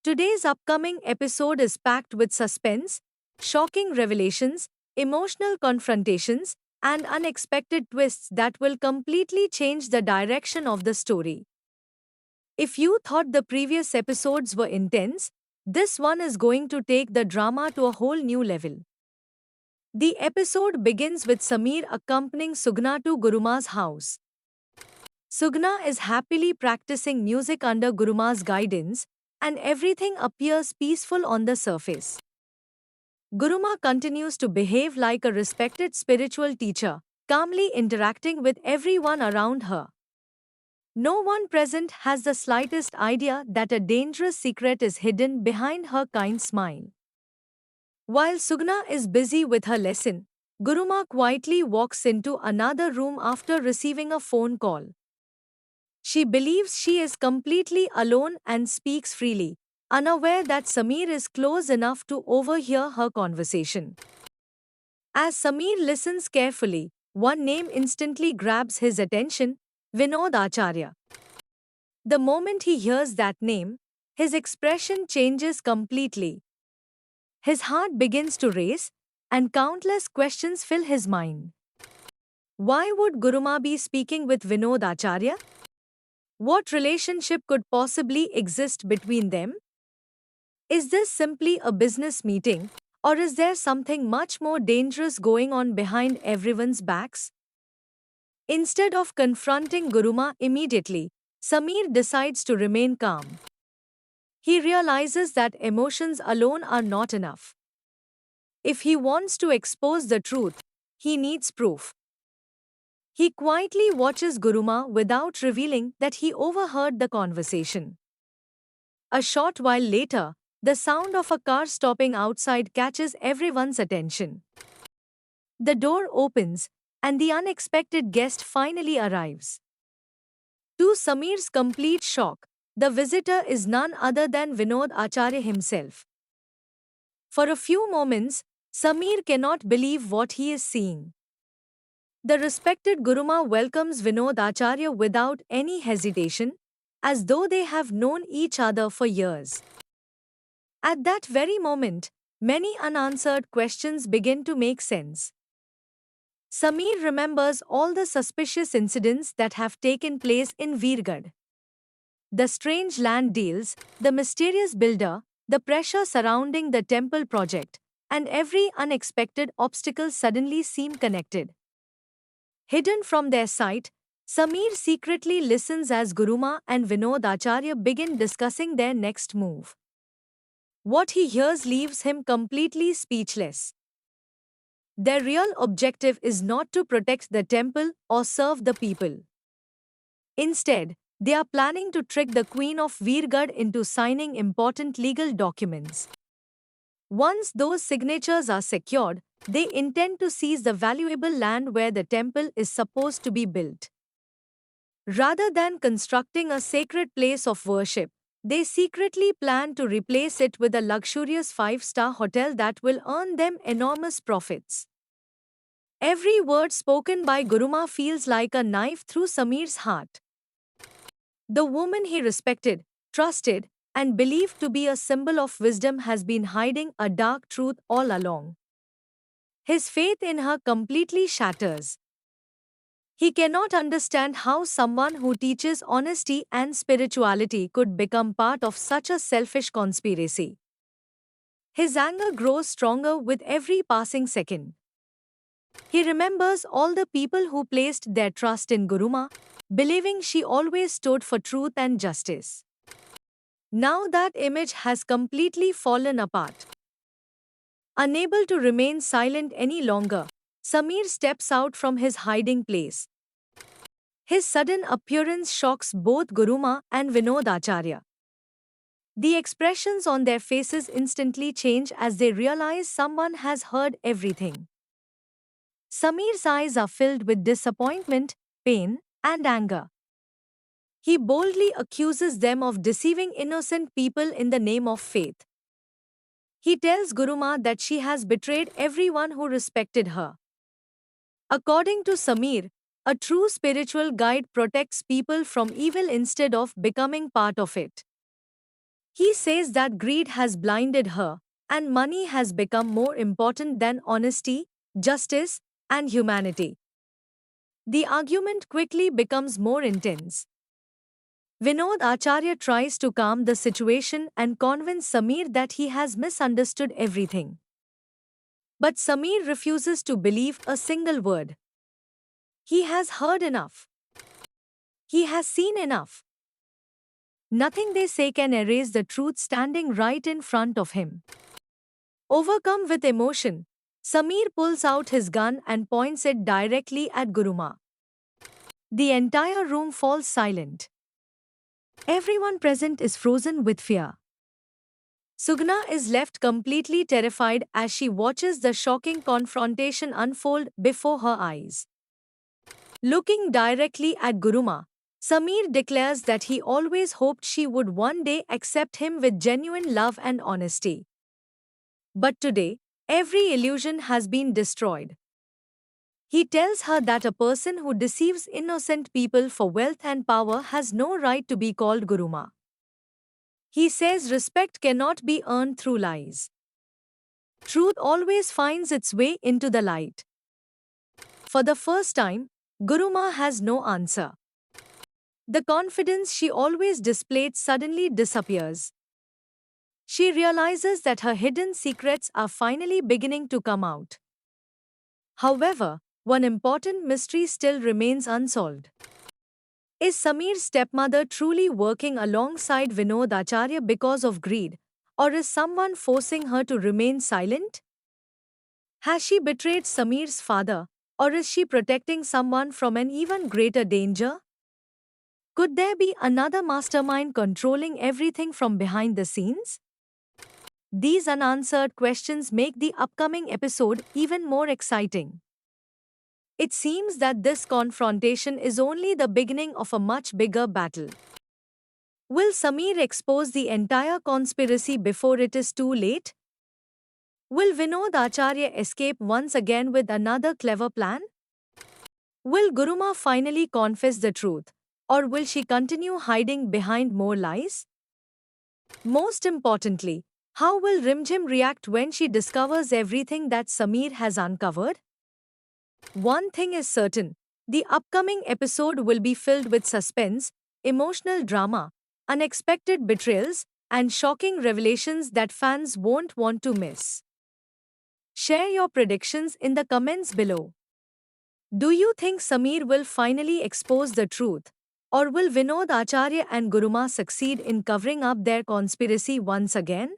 Today's upcoming episode is packed with suspense, shocking revelations, emotional confrontations, and unexpected twists that will completely change the direction of the story. If you thought the previous episodes were intense, this one is going to take the drama to a whole new level. The episode begins with Samir accompanying Sugna to Guruma's house. Sugna is happily practicing music under Guruma's guidance, and everything appears peaceful on the surface. Guruma continues to behave like a respected spiritual teacher, calmly interacting with everyone around her. No one present has the slightest idea that a dangerous secret is hidden behind her kind smile. While Sugna is busy with her lesson, Guruma quietly walks into another room after receiving a phone call. She believes she is completely alone and speaks freely, unaware that Samir is close enough to overhear her conversation. As Samir listens carefully, one name instantly grabs his attention: Vinod Acharya. The moment he hears that name, his expression changes completely. His heart begins to race, and countless questions fill his mind. Why would Guruma be speaking with Vinod Acharya? What relationship could possibly exist between them? Is this simply a business meeting, or is there something much more dangerous going on behind everyone's backs? Instead of confronting Guruma immediately, Samir decides to remain calm. He realizes that emotions alone are not enough. If he wants to expose the truth, he needs proof. He quietly watches Guruma without revealing that he overheard the conversation. A short while later, the sound of a car stopping outside catches everyone's attention. The door opens, and the unexpected guest finally arrives. To Samir's complete shock, the visitor is none other than Vinod Acharya himself. For a few moments, Samir cannot believe what he is seeing. The respected Guruma welcomes Vinod Acharya without any hesitation, as though they have known each other for years. At that very moment, many unanswered questions begin to make sense. Samir remembers all the suspicious incidents that have taken place in Veergad. The strange land deals, the mysterious builder, the pressure surrounding the temple project, and every unexpected obstacle suddenly seem connected. Hidden from their sight, Samir secretly listens as Guruma and Vinod Acharya begin discussing their next move. What he hears leaves him completely speechless. Their real objective is not to protect the temple or serve the people. Instead, they are planning to trick the Queen of Veergad into signing important legal documents. Once those signatures are secured, they intend to seize the valuable land where the temple is supposed to be built. Rather than constructing a sacred place of worship, they secretly plan to replace it with a luxurious five-star hotel that will earn them enormous profits. Every word spoken by Guruma feels like a knife through Samir's heart. The woman he respected, trusted, and believed to be a symbol of wisdom has been hiding a dark truth all along. His faith in her completely shatters. He cannot understand how someone who teaches honesty and spirituality could become part of such a selfish conspiracy. His anger grows stronger with every passing second. He remembers all the people who placed their trust in Guruma, believing she always stood for truth and justice. Now that image has completely fallen apart. Unable to remain silent any longer, Samir steps out from his hiding place. His sudden appearance shocks both Guruma and Vinod Acharya. The expressions on their faces instantly change as they realize someone has heard everything. Samir's eyes are filled with disappointment, pain, and anger. He boldly accuses them of deceiving innocent people in the name of faith. He tells Guruma that she has betrayed everyone who respected her. According to Samir, a true spiritual guide protects people from evil instead of becoming part of it. He says that greed has blinded her, and money has become more important than honesty, justice, and humanity. The argument quickly becomes more intense. Vinod Acharya tries to calm the situation and convince Samir that he has misunderstood everything. But Samir refuses to believe a single word. He has heard enough. He has seen enough. Nothing they say can erase the truth standing right in front of him. Overcome with emotion, Samir pulls out his gun and points it directly at Guruma. The entire room falls silent. Everyone present is frozen with fear. Sugna is left completely terrified as she watches the shocking confrontation unfold before her eyes. Looking directly at Guruma, Samir declares that he always hoped she would one day accept him with genuine love and honesty. But today, every illusion has been destroyed. He tells her that a person who deceives innocent people for wealth and power has no right to be called Guruma. He says respect cannot be earned through lies. Truth always finds its way into the light. For the first time, Guruma has no answer. The confidence she always displayed suddenly disappears. She realizes that her hidden secrets are finally beginning to come out. However, one important mystery still remains unsolved. Is Samir's stepmother truly working alongside Vinod Acharya because of greed, or is someone forcing her to remain silent? Has she betrayed Samir's father, or is she protecting someone from an even greater danger? Could there be another mastermind controlling everything from behind the scenes? These unanswered questions make the upcoming episode even more exciting. It seems that this confrontation is only the beginning of a much bigger battle. Will Samir expose the entire conspiracy before it is too late? Will Vinod Acharya escape once again with another clever plan? Will Guruma finally confess the truth, or will she continue hiding behind more lies? Most importantly, how will Rimjim react when she discovers everything that Samir has uncovered? One thing is certain, the upcoming episode will be filled with suspense, emotional drama, unexpected betrayals, and shocking revelations that fans won't want to miss. Share your predictions in the comments below. Do you think Samir will finally expose the truth, or will Vinod Acharya and Guruma succeed in covering up their conspiracy once again?